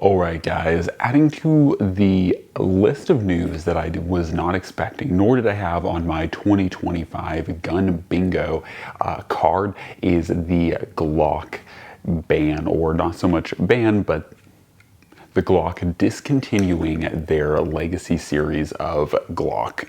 Alright guys, adding to the list of news that I was not expecting, nor did I have on my 2025 gun bingo card, is the Glock ban, or not so much ban, but the Glock discontinuing their legacy series of Glock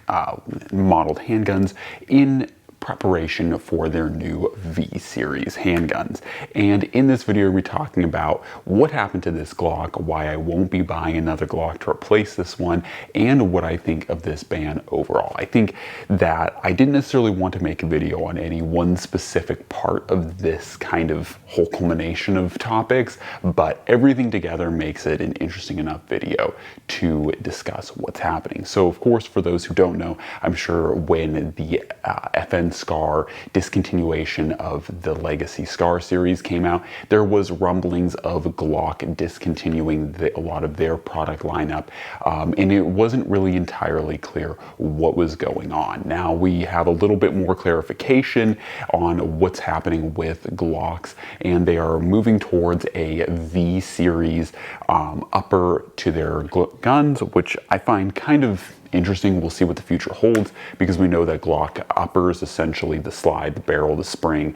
modeled handguns in preparation for their new V series handguns. And in this video we're talking about what happened to this Glock, why I won't be buying another Glock to replace this one, and what I think of this ban overall. I think that I didn't necessarily want to make a video on any one specific part of this kind of whole culmination of topics, but everything together makes it an interesting enough video to discuss what's happening. So of course, for those who don't know, I'm sure when the FN Scar discontinuation of the Legacy Scar series came out, there was rumblings of Glock discontinuing a lot of their product lineup, and it wasn't really entirely clear what was going on. Now we have a little bit more clarification on what's happening with Glocks, and they are moving towards a V series upper to their guns, which I find kind of interesting. We'll see what the future holds, because we know that Glock uppers, essentially the slide, the barrel, the spring,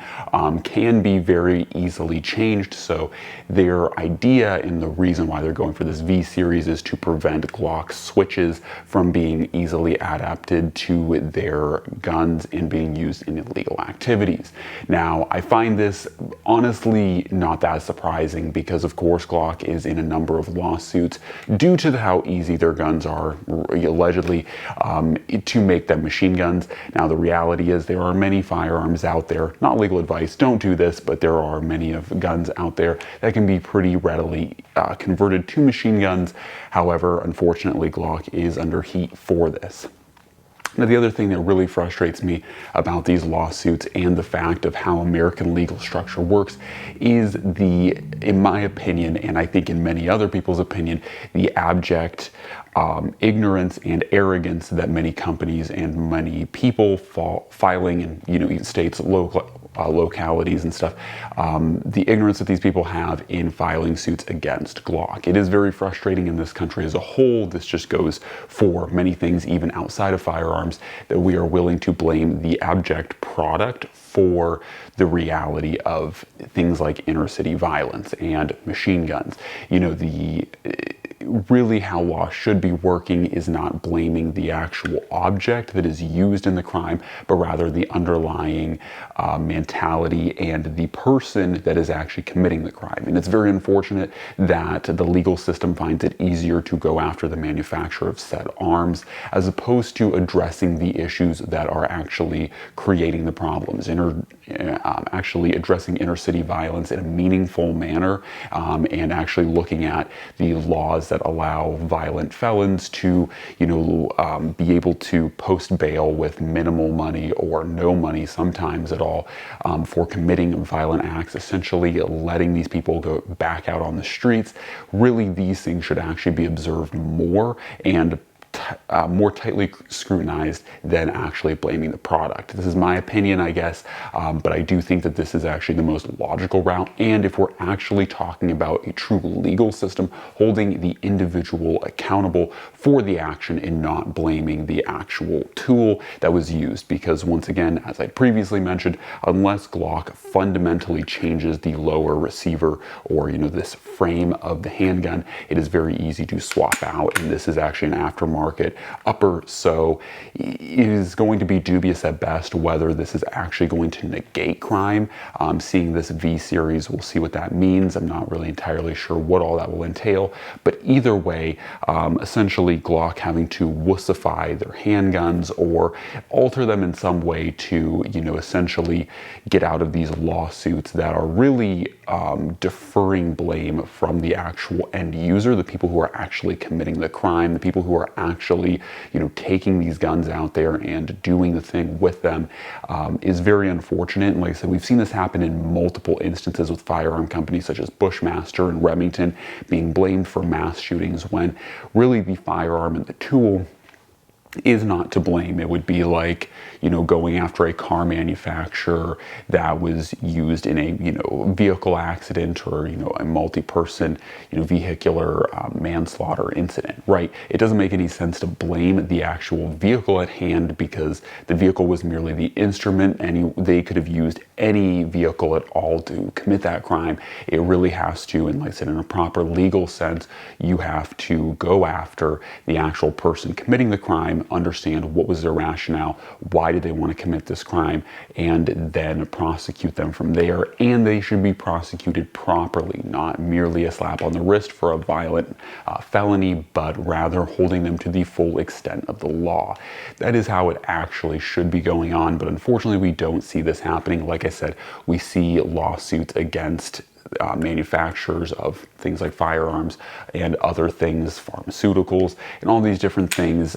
can be very easily changed. So their idea and the reason why they're going for this V series is to prevent Glock switches from being easily adapted to their guns and being used in illegal activities. Now, I find this honestly not that surprising, because of course Glock is in a number of lawsuits due to how easy their guns are, allegedly, to make them machine guns. Now the reality is there are many firearms out there, not legal advice, don't do this, but there are many of guns out there that can be pretty readily converted to machine guns. However, unfortunately, Glock is under heat for this. Now, the other thing that really frustrates me about these lawsuits and the fact of how American legal structure works is in my opinion, and I think in many other people's opinion, the abject ignorance and arrogance that many companies and many people filing in, even states, localities and stuff, the ignorance that these people have in filing suits against Glock. It is very frustrating in this country as a whole. This just goes for many things, even outside of firearms, that we are willing to blame the abject product for the reality of things like inner city violence and machine guns. Really how law should be working is not blaming the actual object that is used in the crime, but rather the underlying mentality and the person that is actually committing the crime. And it's very unfortunate that the legal system finds it easier to go after the manufacturer of said arms, as opposed to addressing the issues that are actually creating the problems, actually addressing inner city violence in a meaningful manner, and actually looking at the laws that allow violent felons to, be able to post bail with minimal money or no money sometimes at all, for committing violent acts, essentially letting these people go back out on the streets. Really, these things should actually be observed more and more tightly scrutinized than actually blaming the product. This is my opinion, I guess, but I do think that this is actually the most logical route. And if we're actually talking about a true legal system, holding the individual accountable for the action and not blaming the actual tool that was used. Because once again, as I previously mentioned, unless Glock fundamentally changes the lower receiver or, this frame of the handgun, it is very easy to swap out. And this is actually an aftermarket upper, so it is going to be dubious at best whether this is actually going to negate crime. Seeing this V series, we'll see what that means. I'm not really entirely sure what all that will entail, but either way, essentially Glock having to wussify their handguns or alter them in some way to, essentially get out of these lawsuits that are really deferring blame from the actual end user, the people who are actually committing the crime, the people who are actually, taking these guns out there and doing the thing with them, is very unfortunate. And like I said, we've seen this happen in multiple instances with firearm companies such as Bushmaster and Remington being blamed for mass shootings, when really the firearm and the tool is not to blame. It would be like, going after a car manufacturer that was used in a, vehicle accident, or, a multi-person, vehicular manslaughter incident, right? It doesn't make any sense to blame the actual vehicle at hand, because the vehicle was merely the instrument, and they could have used any vehicle at all to commit that crime. It really has to, and like I said, in a proper legal sense, you have to go after the actual person committing the crime, understand what was their rationale, why did they want to commit this crime, and then prosecute them from there. And they should be prosecuted properly, not merely a slap on the wrist for a violent felony, but rather holding them to the full extent of the law. That is how it actually should be going on, but unfortunately we don't see this happening. Like I said, we see lawsuits against manufacturers of things like firearms and other things, pharmaceuticals, and all these different things,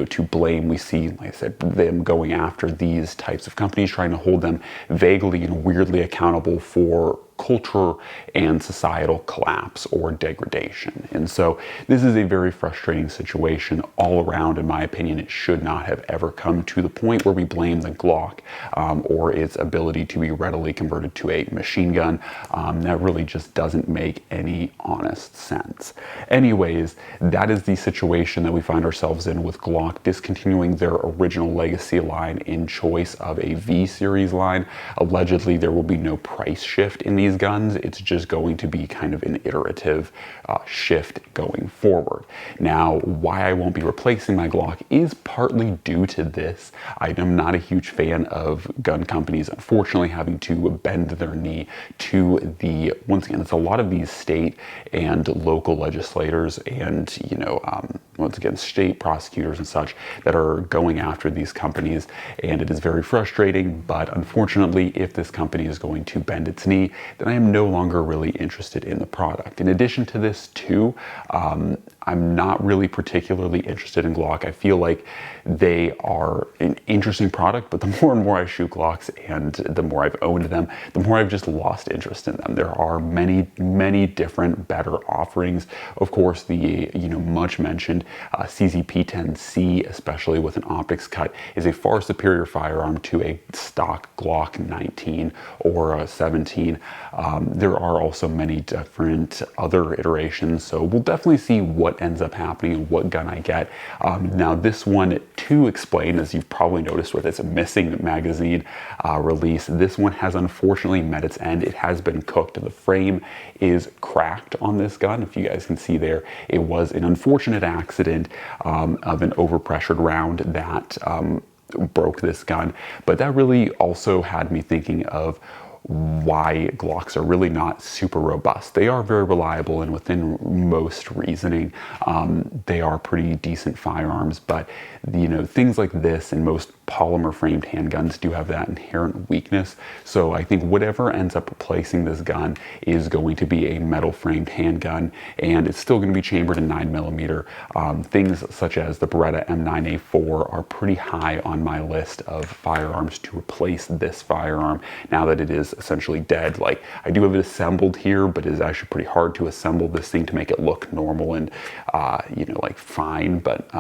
to blame. We see, like I said, them going after these types of companies, trying to hold them vaguely and weirdly accountable for culture and societal collapse or degradation. And so this is a very frustrating situation all around. In my opinion, it should not have ever come to the point where we blame the Glock or its ability to be readily converted to a machine gun. That really just doesn't make any honest sense. Anyways, that is the situation that we find ourselves in with Glock discontinuing their original legacy line in choice of a V series line. Allegedly, there will be no price shift in these guns. It's just going to be kind of an iterative shift going forward. Now, why I won't be replacing my Glock is partly due to this. I am not a huge fan of gun companies, unfortunately, having to bend their knee to the, once again, it's a lot of these state and local legislators and, once again, state prosecutors and such that are going after these companies. And it is very frustrating, but unfortunately, if this company is going to bend its knee, then I am no longer really interested in the product. In addition to this too, I'm not really particularly interested in Glock. I feel like they are an interesting product, but the more and more I shoot Glocks and the more I've owned them, the more I've just lost interest in them. There are many, many different better offerings. Of course, the much mentioned CZP-10C, especially with an optics cut, is a far superior firearm to a stock Glock 19 or a 17. There are also many different other iterations, so we'll definitely see what ends up happening and what gun I get. Now this one, to explain, as you've probably noticed with its missing magazine release, this one has unfortunately met its end. It has been cooked. The frame is cracked on this gun. If you guys can see there, it was an unfortunate accident of an overpressured round that broke this gun. But that really also had me thinking of why Glocks are really not super robust. They are very reliable, and within most reasoning, they are pretty decent firearms, but things like this and most polymer framed handguns do have that inherent weakness. So I think whatever ends up replacing this gun is going to be a metal framed handgun, and it's still going to be chambered in 9mm. Things such as the Beretta M9A4 are pretty high on my list of firearms to replace this firearm now that it is essentially dead. Like, I do have it assembled here, but it is actually pretty hard to assemble this thing to make it look normal and like fine. But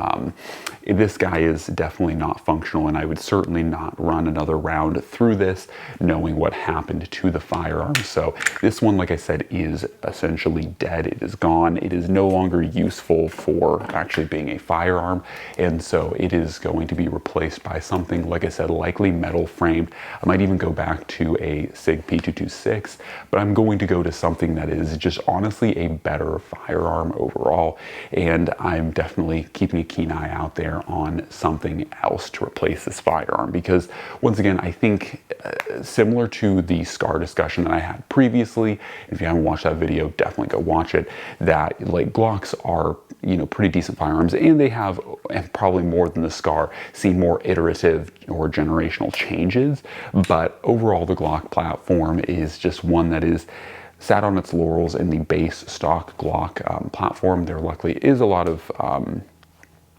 this guy is definitely not functional, and I would certainly not run another round through this knowing what happened to the firearm. So this one, like I said, is essentially dead. It is gone. It is no longer useful for actually being a firearm, and so it is going to be replaced by something, like I said, likely metal framed. I might even go back to a SIG P226, but I'm going to go to something that is just honestly a better firearm overall, and I'm definitely keeping a keen eye out there on something else to replace this firearm, because once again, I think similar to the SCAR discussion that I had previously, if you haven't watched that video, definitely go watch it, that like Glocks are pretty decent firearms, and they have, and probably more than the SCAR, seen more iterative or generational changes, but overall the Glock platform is just one that is sat on its laurels in the base stock Glock platform. There luckily is a lot of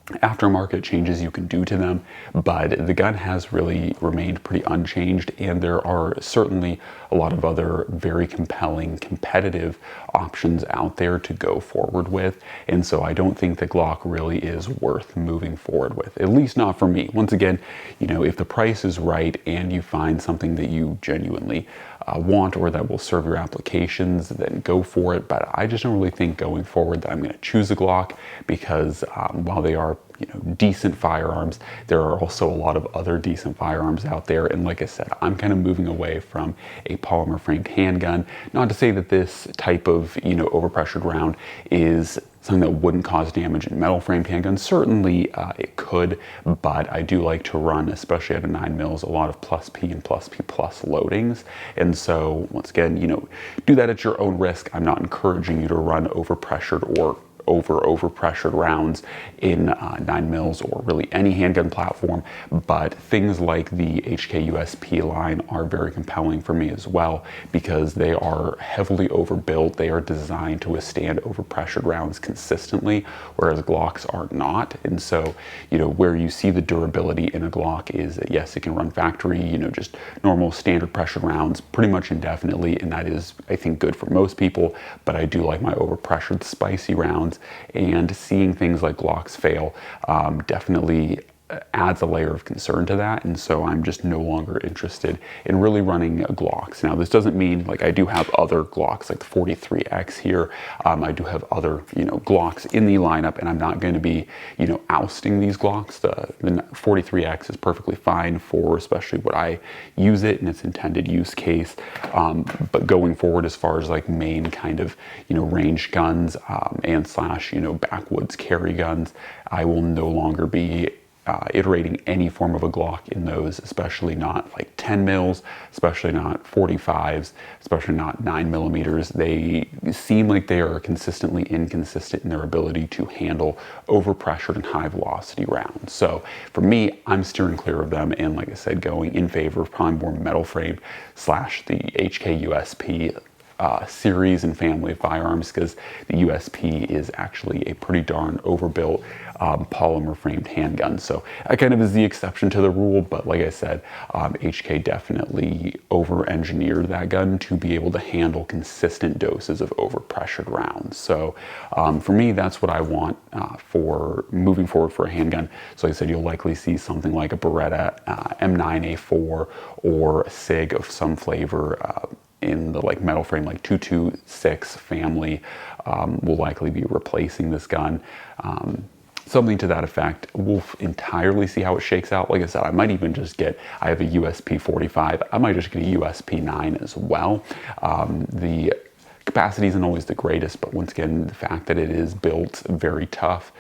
aftermarket changes you can do to them, but the gun has really remained pretty unchanged, and there are certainly a lot of other very compelling competitive options out there to go forward with. And so I don't think the Glock really is worth moving forward with, at least not for me. Once again, you know, if the price is right and you find something that you genuinely want or that will serve your applications, then go for it. But I just don't really think going forward that I'm going to choose a Glock, because while they are, you know, decent firearms, there are also a lot of other decent firearms out there. And like I said, I'm kind of moving away from a polymer framed handgun. Not to say that this type of, you know, overpressured round is something that wouldn't cause damage in metal framed handguns. Certainly it could, but I do like to run, especially at a 9mm, a lot of plus P and plus P plus loadings. And so once again, you know, do that at your own risk. I'm not encouraging you to run overpressured or overpressured rounds in 9mm or really any handgun platform, but things like the HK USP line are very compelling for me as well, because they are heavily overbuilt. They are designed to withstand overpressured rounds consistently, whereas Glocks are not. And so, you know, where you see the durability in a Glock is that yes, it can run factory, you know, just normal standard pressured rounds pretty much indefinitely, and that is, I think, good for most people. But I do like my overpressured spicy rounds, and seeing things like Glocks fail definitely adds a layer of concern to that. And so I'm just no longer interested in really running Glocks. Now, this doesn't mean, like, I do have other Glocks like the 43X here. I do have other, you know, Glocks in the lineup, and I'm not going to be, you know, ousting these Glocks. The 43X is perfectly fine for especially what I use it in its intended use case. But going forward, as far as like main kind of, you know, range guns and slash, you know, backwoods carry guns, I will no longer be iterating any form of a Glock in those, especially not like 10mm, especially not 45s, especially not 9mm. They seem like they are consistently inconsistent in their ability to handle overpressured and high velocity rounds. So for me, I'm steering clear of them, and like I said, going in favor of probably more metal frame slash the HK USP series and family of firearms, because the USP is actually a pretty darn overbuilt polymer framed handgun. So that kind of is the exception to the rule, but like I said, HK definitely over engineered that gun to be able to handle consistent doses of overpressured rounds. So for me, that's what I want for moving forward for a handgun. So like I said, you'll likely see something like a Beretta M9A4 or a SIG of some flavor in the like metal frame, like 226 family, will likely be replacing this gun. Something to that effect. We'll entirely see how it shakes out. Like I said, I might even just get, I have a USP 45, I might just get a USP 9 as well. The capacity isn't always the greatest, but once again, the fact that it is built very tough,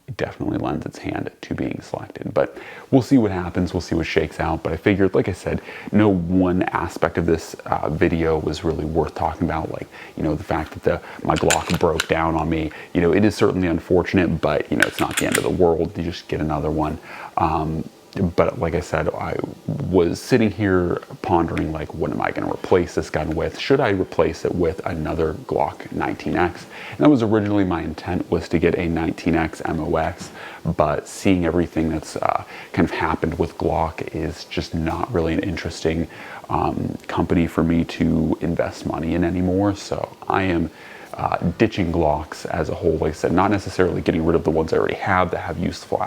it definitely lends its hand to being selected. But we'll see what happens, we'll see what shakes out. But I figured, like I said, no one aspect of this video was really worth talking about. Like, you know, the fact that my Glock broke down on me, you know, it is certainly unfortunate, but you know, it's not the end of the world. You just get another one. But like I said, I was sitting here pondering, like, what am I going to replace this gun with? Should I replace it with another Glock 19X? And that was originally my intent, was to get a 19X MOX, but seeing everything that's kind of happened with Glock is just not really an interesting company for me to invest money in anymore. So I am ditching Glocks as a whole. Like I said, not necessarily getting rid of the ones I already have that have useful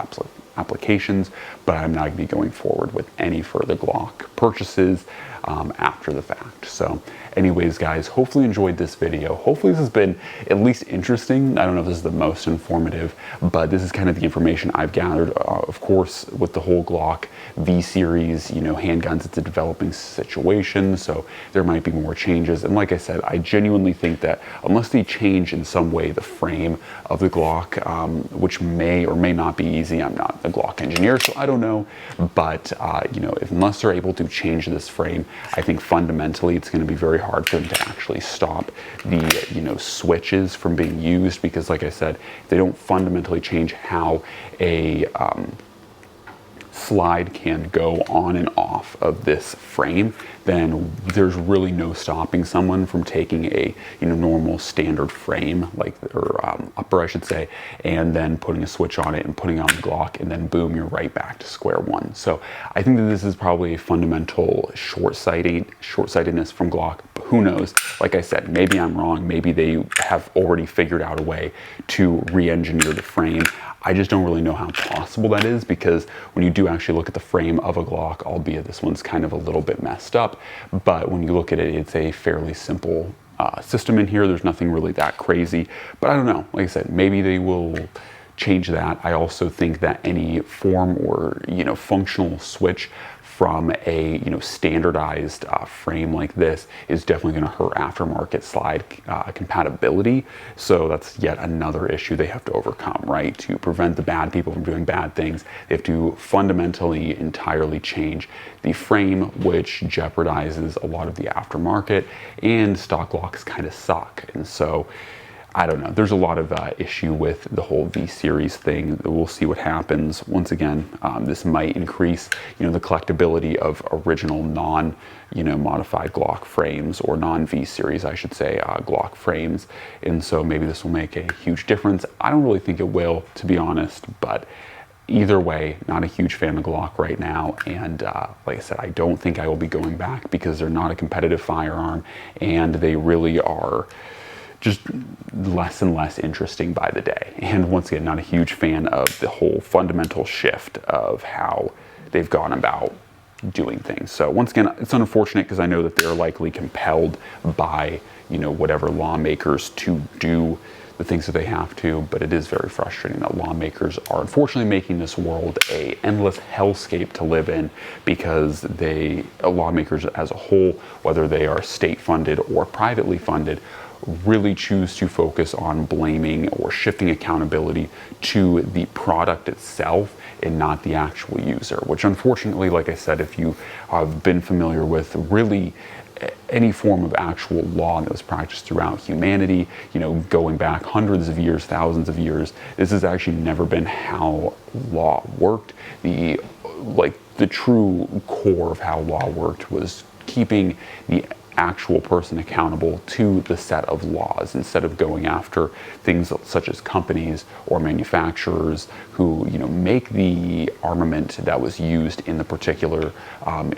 applications, but I'm not going to be going forward with any further Glock purchases after the fact. So anyways, guys, hopefully you enjoyed this video. Hopefully this has been at least interesting. I don't know if this is the most informative, but this is kind of the information I've gathered. Of course, with the whole Glock V series, you know, handguns, it's a developing situation, so there might be more changes. And like I said, I genuinely think that unless they change in some way the frame of the Glock, which may or may not be easy, I'm not a Glock engineer, so I don't know, but you know, unless they're able to change this frame, I think fundamentally it's going to be very hard for them to actually stop the, you know, switches from being used, because like I said, they don't fundamentally change how a slide can go on and off of this frame, then there's really no stopping someone from taking a normal standard frame, or upper I should say, and then putting a switch on it and putting on the Glock, and then boom, you're right back to square one. So I think that this is probably a fundamental short-sightedness from Glock. But who knows? Like I said, maybe I'm wrong. Maybe they have already figured out a way to re-engineer the frame. I just don't really know how possible that is, because when you do actually look at the frame of a Glock, albeit this one's kind of a little bit messed up, but when you look at it, it's a fairly simple system in here. There's nothing really that crazy, but I don't know. Like I said, maybe they will change that. I also think that any form or functional switch from a standardized frame like this is definitely going to hurt aftermarket slide compatibility. So that's yet another issue they have to overcome, right? To prevent the bad people from doing bad things, they have to fundamentally, entirely change the frame, which jeopardizes a lot of the aftermarket, and stock locks kind of suck. And so I don't know. There's a lot of issue with the whole V-Series thing. We'll see what happens. Once again, this might increase, the collectability of original modified Glock frames, or non-V-Series, I should say, Glock frames. And so maybe this will make a huge difference. I don't really think it will, to be honest, but either way, not a huge fan of Glock right now. And like I said, I don't think I will be going back, because they're not a competitive firearm, and they really are just less and less interesting by the day. And once again, not a huge fan of the whole fundamental shift of how they've gone about doing things. So once again, it's unfortunate, because I know that they're likely compelled by whatever lawmakers to do the things that they have to, but it is very frustrating that lawmakers are unfortunately making this world a endless hellscape to live in, because lawmakers as a whole, whether they are state funded or privately funded, really choose to focus on blaming or shifting accountability to the product itself and not the actual user, which unfortunately, like I said, if you have been familiar with really any form of actual law that was practiced throughout humanity, going back hundreds of years, thousands of years, this has actually never been how law worked. The true core of how law worked was keeping the actual person accountable to the set of laws, instead of going after things such as companies or manufacturers who make the armament that was used in the particular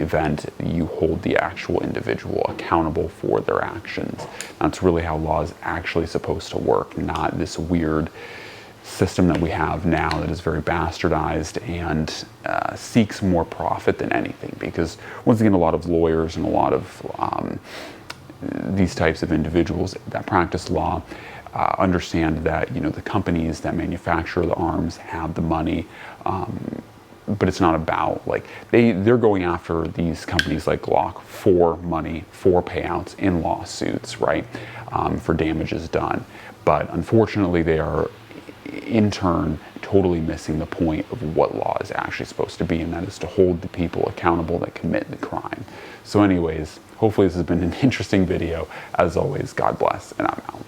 event. You hold the actual individual accountable for their actions. That's really how law is actually supposed to work, not this weird system that we have now that is very bastardized and seeks more profit than anything. Because once again, a lot of lawyers and a lot of these types of individuals that practice law understand that the companies that manufacture the arms have the money, but it's not about they're going after these companies like Glock for money, for payouts in lawsuits, right, for damages done. But unfortunately, they are in turn totally missing the point of what law is actually supposed to be, and that is to hold the people accountable that commit the crime. So anyways, hopefully this has been an interesting video. As always, God bless, and I'm out.